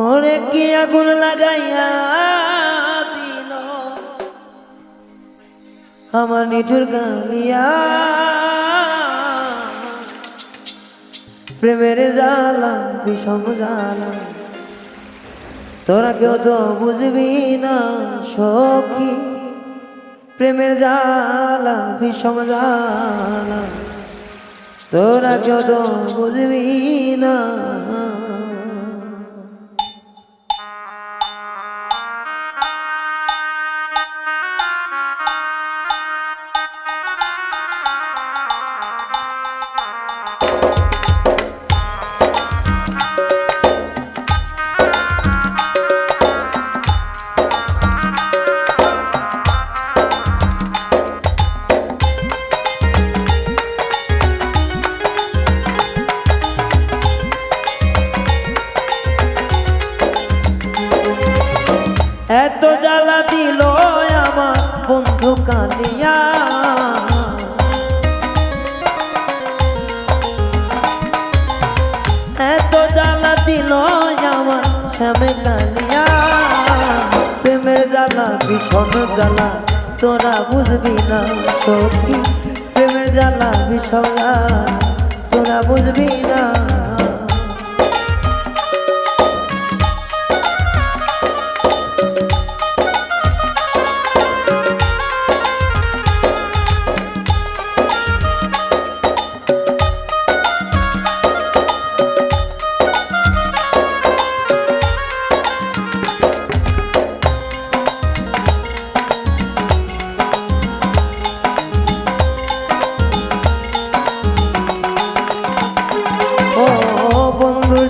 ওরে কি আগুন লাগাইয়া দিল আমার নিঠুর গালিয়া, প্রেমের জ্বালা বিষম জ্বালা তোরা কেউ তো বুঝবি না সখী, প্রেমের জ্বালা বিষম জ্বালা তোরা কেউ তো বুঝবি না। এত জ্বালা দিল আমার বন্ধু কালিয়া, এত জ্বালা দিল আমার শ্যামে কালিয়া, প্রেমের জ্বালা ভীষণ জ্বালা তোরা বুঝবি না সখী, প্রেমের জ্বালা ভীষণ জ্বালা তোরা বুঝবি না।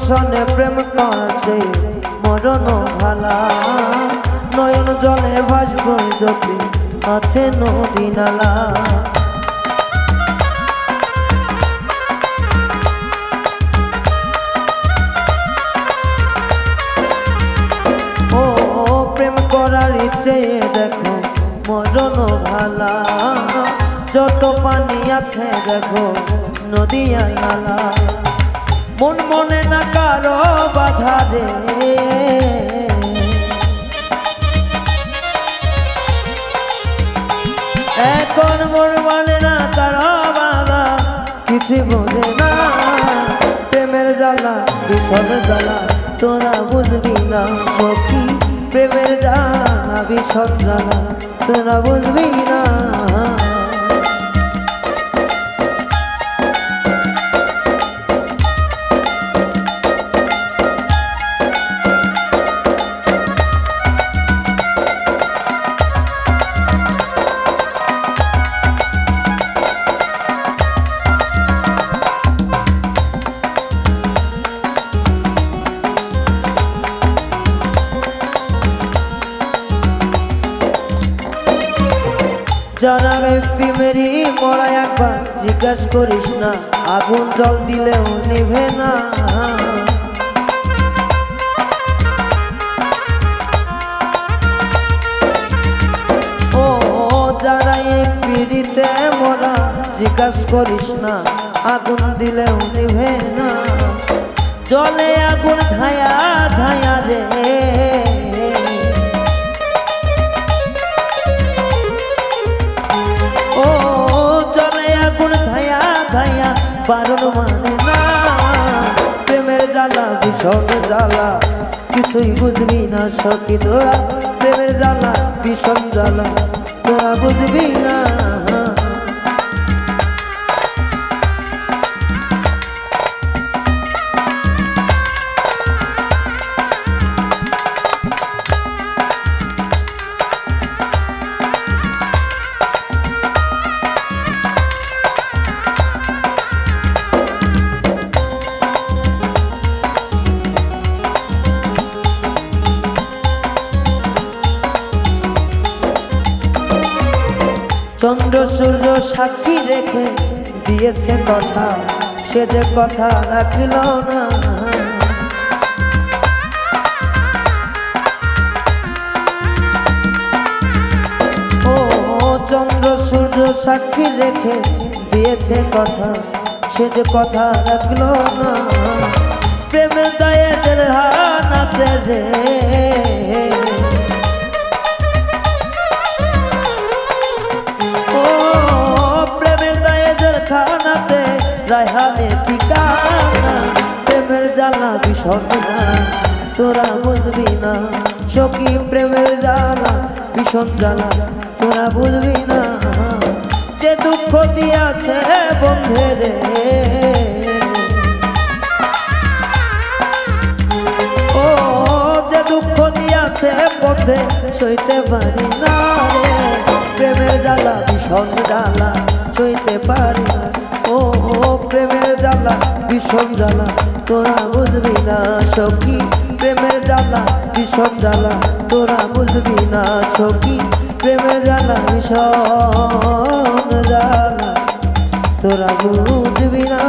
সনে প্রেম কাছে মরণ ভালা, নয়ন জলে ভাসব যদি আছে নদী নালা। ও প্রেম করার ইচ্ছে দেখো মরণ ভালা, যত পানি আছে দেখো নদী নালা, মন মনে না কারো বাধা রে, এখন মন মানে না কারো বাধা, কিছু বোঝে না প্রেমের জ্বালা ভীষণ জ্বালা তোরা বুঝবি না সখী, প্রেমের জ্বালা ভীষণ জ্বালা তোরা বুঝবি না। জানা প্রেমেরই মরা একবার জিজ্ঞাস করিস না, আগুন জল দিলেও নিভে না। ও যারা এই পিড়িতে মরা জিজ্ঞাস করিস না, আগুন দিলেও নিভে না, জলে আগুন ধায়া ধায়া রে, বারণ মানে না প্রেমের জ্বালা ভীষণ জ্বালা কিছুই বুঝবি না সখী তোরা, প্রেমের জ্বালা ভীষণ জ্বালা তোরা বুঝবি না। চন্দ্র সূর্য সাক্ষী রেখে দিয়েছে কথা, সে যে কথা রাখল না, ও চন্দ্র সূর্য সাক্ষী রেখে দিয়েছে কথা, সে যে কথা রাখল না, প্রেমের দায়ে জেলখানাতে রে ও প্রেমের দায়ে জেলখানাতে রায়হানে ঠিকানা প্রেমের জ্বালা ভীষণ জ্বালা তোরা বুঝবি না সখী প্রেমের জ্বালা ভীষণ জ্বালা তোরা বুঝবি না যে দুঃখ দিয়াছে বন্ধে রে ও যে দুঃখ দিয়াছে বন্ধে সইতে পারি না রে প্রেমের জ্বালা ভীষণ জ্বালা সইতে পারি না ও প্রেমের জ্বালা ভীষণ জ্বালা তোরা বুঝবি না সখী প্রেমের জ্বালা ভীষণ জ্বালা তোরা বুঝবি না সখী প্রেমের জ্বালা ভীষণ জ্বালা তোরা বুঝবি না